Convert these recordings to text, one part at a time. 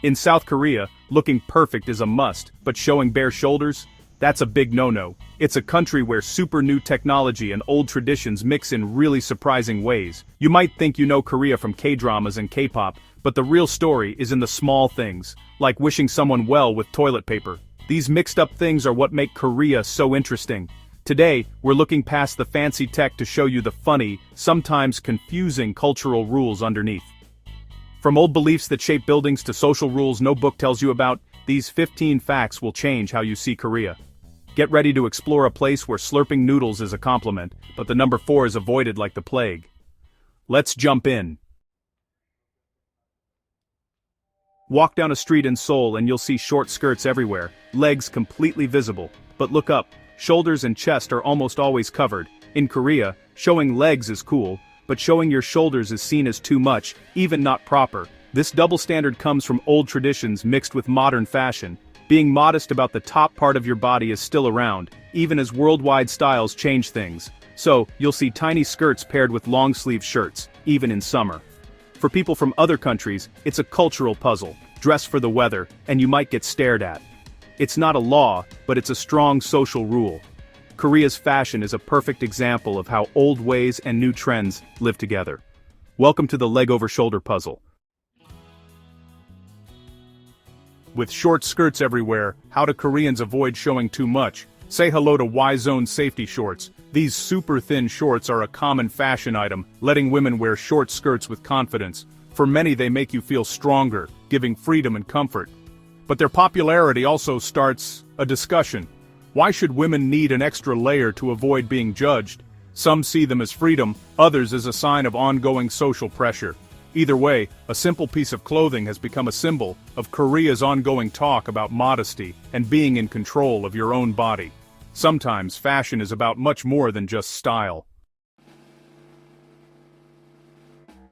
In South Korea, looking perfect is a must, but showing bare shoulders? That's a big no-no. It's a country where super new technology and old traditions mix in really surprising ways. You might think you know Korea from K-dramas and K-pop, but the real story is in the small things, like wishing someone well with toilet paper. These mixed-up things are what make Korea so interesting. Today, we're looking past the fancy tech to show you the funny, sometimes confusing cultural rules underneath. From old beliefs that shape buildings to social rules no book tells you about, these 15 facts will change how you see Korea. Get ready to explore a place where slurping noodles is a compliment, but the number 4 is avoided like the plague. Let's jump in. Walk down a street in Seoul and you'll see short skirts everywhere, legs completely visible. But look up, shoulders and chest are almost always covered. In Korea, showing legs is cool, but showing your shoulders is seen as too much, even not proper. This double standard comes from old traditions mixed with modern fashion. Being modest about the top part of your body is still around, even as worldwide styles change things. So, you'll see tiny skirts paired with long-sleeve shirts, even in summer. For people from other countries, it's a cultural puzzle. Dress for the weather, and you might get stared at. It's not a law, but it's a strong social rule. Korea's fashion is a perfect example of how old ways and new trends live together. Welcome to the leg-over-shoulder puzzle. With short skirts everywhere, how do Koreans avoid showing too much? Say hello to Y-zone safety shorts. These super thin shorts are a common fashion item, letting women wear short skirts with confidence. For many they make you feel stronger, giving freedom and comfort. But their popularity also starts a discussion. Why should women need an extra layer to avoid being judged? Some see them as freedom, others as a sign of ongoing social pressure. Either way, a simple piece of clothing has become a symbol of Korea's ongoing talk about modesty and being in control of your own body. Sometimes fashion is about much more than just style.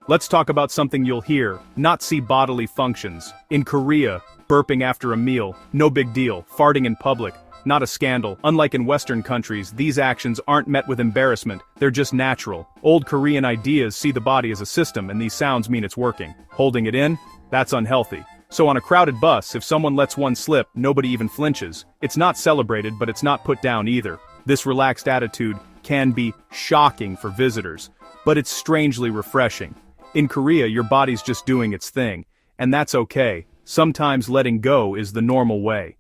Let's talk about something you'll hear, not see bodily functions. In Korea, burping after a meal, no big deal. Farting in public, not a scandal. Unlike in Western countries, these actions aren't met with embarrassment, they're just natural. Old Korean ideas see the body as a system and these sounds mean it's working. Holding it in? That's unhealthy. So on a crowded bus, if someone lets one slip, nobody even flinches. It's not celebrated, but it's not put down either. This relaxed attitude can be shocking for visitors, but it's strangely refreshing. In Korea, your body's just doing its thing, and that's okay. Sometimes letting go is the normal way.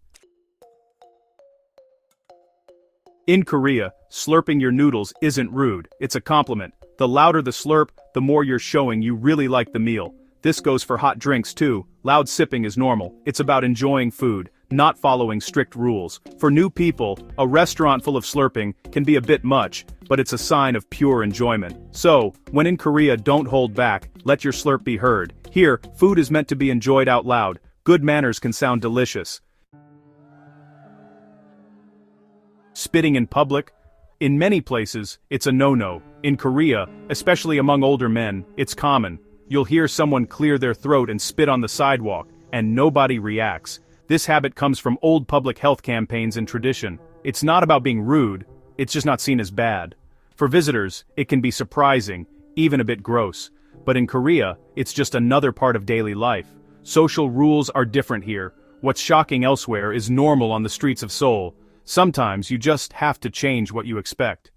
In Korea, slurping your noodles isn't rude, it's a compliment. The louder the slurp, the more you're showing you really like the meal. This goes for hot drinks too. Loud sipping is normal. It's about enjoying food, not following strict rules. For new people, a restaurant full of slurping can be a bit much, but it's a sign of pure enjoyment. So, when in Korea, don't hold back, let your slurp be heard. Here, food is meant to be enjoyed out loud. Good manners can sound delicious. Spitting in public? In many places, it's a no-no. In Korea, especially among older men, it's common. You'll hear someone clear their throat and spit on the sidewalk, and nobody reacts. This habit comes from old public health campaigns and tradition. It's not about being rude, it's just not seen as bad. For visitors, it can be surprising, even a bit gross. But in Korea, it's just another part of daily life. Social rules are different here. What's shocking elsewhere is normal on the streets of Seoul. Sometimes you just have to change what you expect.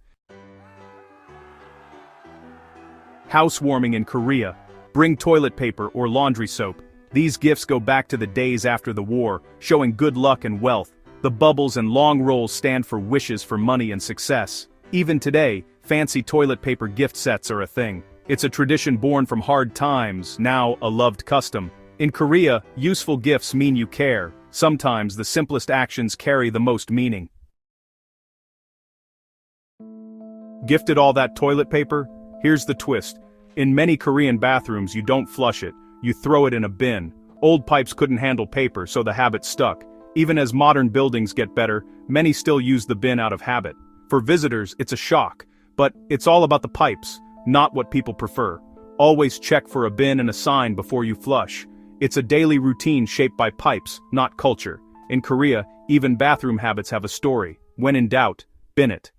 Housewarming in Korea. Bring toilet paper or laundry soap. These gifts go back to the days after the war, showing good luck and wealth. The bubbles and long rolls stand for wishes for money and success. Even today, fancy toilet paper gift sets are a thing. It's a tradition born from hard times, now a loved custom. In Korea, useful gifts mean you care. Sometimes the simplest actions carry the most meaning. Gifted all that toilet paper? Here's the twist. In many Korean bathrooms you don't flush it, you throw it in a bin. Old pipes couldn't handle paper, so the habit stuck. Even as modern buildings get better, many still use the bin out of habit. For visitors, it's a shock, but it's all about the pipes, not what people prefer. Always check for a bin and a sign before you flush. It's a daily routine shaped by pipes, not culture. In Korea, even bathroom habits have a story. When in doubt, bin it.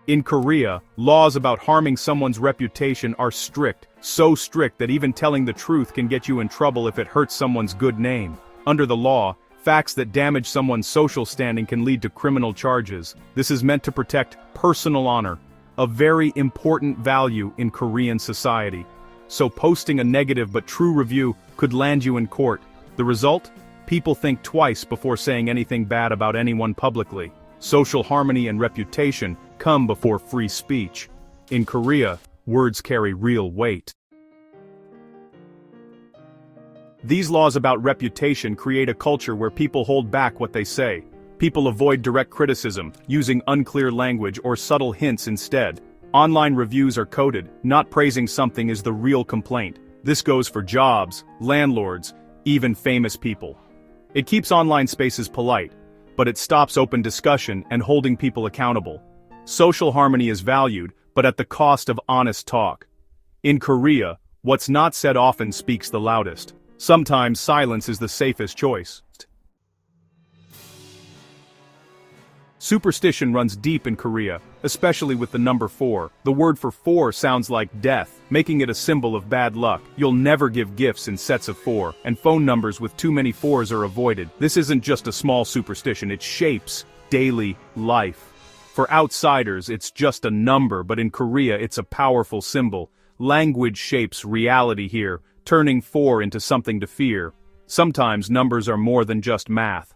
In Korea, laws about harming someone's reputation are strict, so strict that even telling the truth can get you in trouble if it hurts someone's good name. Under the law, facts that damage someone's social standing can lead to criminal charges. This is meant to protect personal honor, a very important value in Korean society. So posting a negative but true review could land you in court. The result? People think twice before saying anything bad about anyone publicly. Social harmony and reputation come before free speech. In Korea, words carry real weight. These laws about reputation create a culture where people hold back what they say. People avoid direct criticism, using unclear language or subtle hints instead. Online reviews are coded, not praising something is the real complaint. This goes for jobs, landlords, even famous people. It keeps online spaces polite, but it stops open discussion and holding people accountable. Social harmony is valued, but at the cost of honest talk. In Korea, what's not said often speaks the loudest. Sometimes silence is the safest choice. Superstition runs deep in Korea, especially with the number 4. The word for 4 sounds like death, making it a symbol of bad luck. You'll never give gifts in sets of 4, and phone numbers with too many 4s are avoided. This isn't just a small superstition, it shapes daily life. For outsiders, it's just a number, but in Korea it's a powerful symbol. Language shapes reality here, turning 4 into something to fear. Sometimes numbers are more than just math.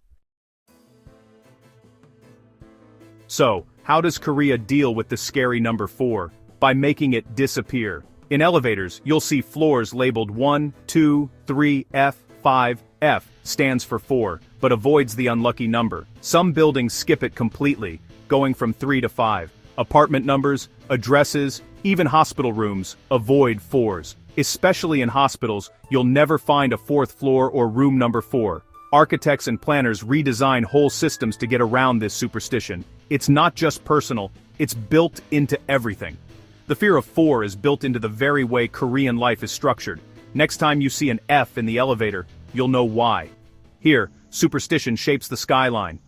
So, how does Korea deal with the scary number 4? By making it disappear. In elevators, you'll see floors labeled 1, 2, 3, F, 5, F stands for 4, but avoids the unlucky number. Some buildings skip it completely, going from 3 to 5. Apartment numbers, addresses, even hospital rooms avoid 4s. Especially in hospitals, you'll never find a 4th floor or room number 4. Architects and planners redesign whole systems to get around this superstition. It's not just personal, it's built into everything. The fear of 4 is built into the very way Korean life is structured. Next time you see an F in the elevator, you'll know why. Here, superstition shapes the skyline.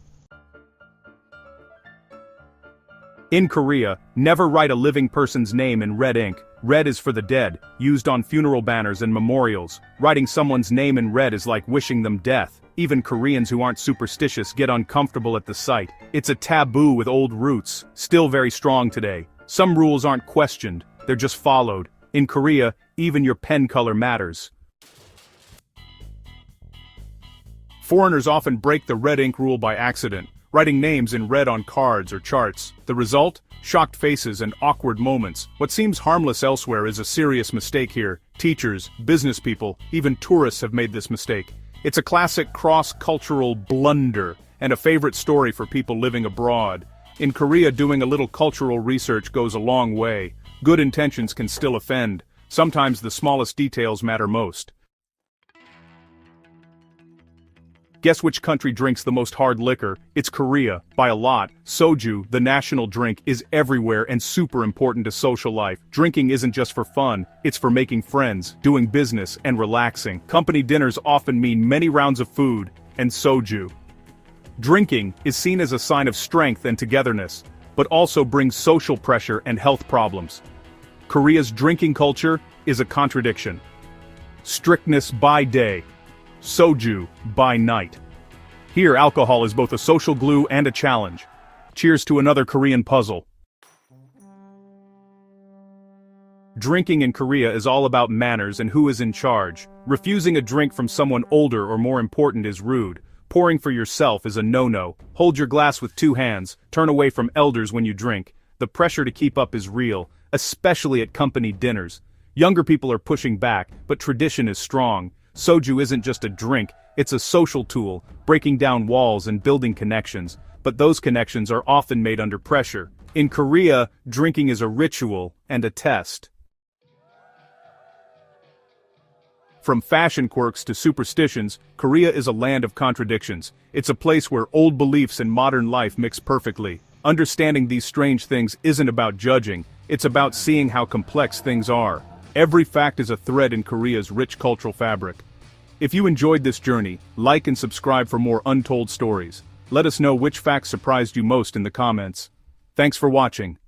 In Korea, never write a living person's name in red ink. Red is for the dead, used on funeral banners and memorials. Writing someone's name in red is like wishing them death. Even Koreans who aren't superstitious get uncomfortable at the sight. It's a taboo with old roots, still very strong today. Some rules aren't questioned, they're just followed. In Korea, even your pen color matters. Foreigners often break the red ink rule by accident, writing names in red on cards or charts. The result? Shocked faces and awkward moments. What seems harmless elsewhere is a serious mistake here. Teachers, business people, even tourists have made this mistake. It's a classic cross-cultural blunder, and a favorite story for people living abroad. In Korea, doing a little cultural research goes a long way. Good intentions can still offend. Sometimes the smallest details matter most. Guess which country drinks the most hard liquor? It's Korea, by a lot. Soju, the national drink, is everywhere and super important to social life. Drinking isn't just for fun, it's for making friends, doing business, and relaxing. Company dinners often mean many rounds of food, and soju. Drinking is seen as a sign of strength and togetherness, but also brings social pressure and health problems. Korea's drinking culture is a contradiction. Strictness by day, soju by night. Here, alcohol is both a social glue and a challenge. Cheers to another Korean puzzle. Drinking in Korea is all about manners and who is in charge. Refusing a drink from someone older or more important is rude. Pouring for yourself is a no-no. Hold your glass with 2 hands, turn away from elders when you drink. The pressure to keep up is real, especially at company dinners. Younger people are pushing back, but tradition is strong. Soju isn't just a drink, it's a social tool, breaking down walls and building connections, but those connections are often made under pressure. In Korea, drinking is a ritual and a test. From fashion quirks to superstitions, Korea is a land of contradictions. It's a place where old beliefs and modern life mix perfectly. Understanding these strange things isn't about judging, it's about seeing how complex things are. Every fact is a thread in Korea's rich cultural fabric. If you enjoyed this journey, like and subscribe for more untold stories. Let us know which facts surprised you most in the comments. Thanks for watching.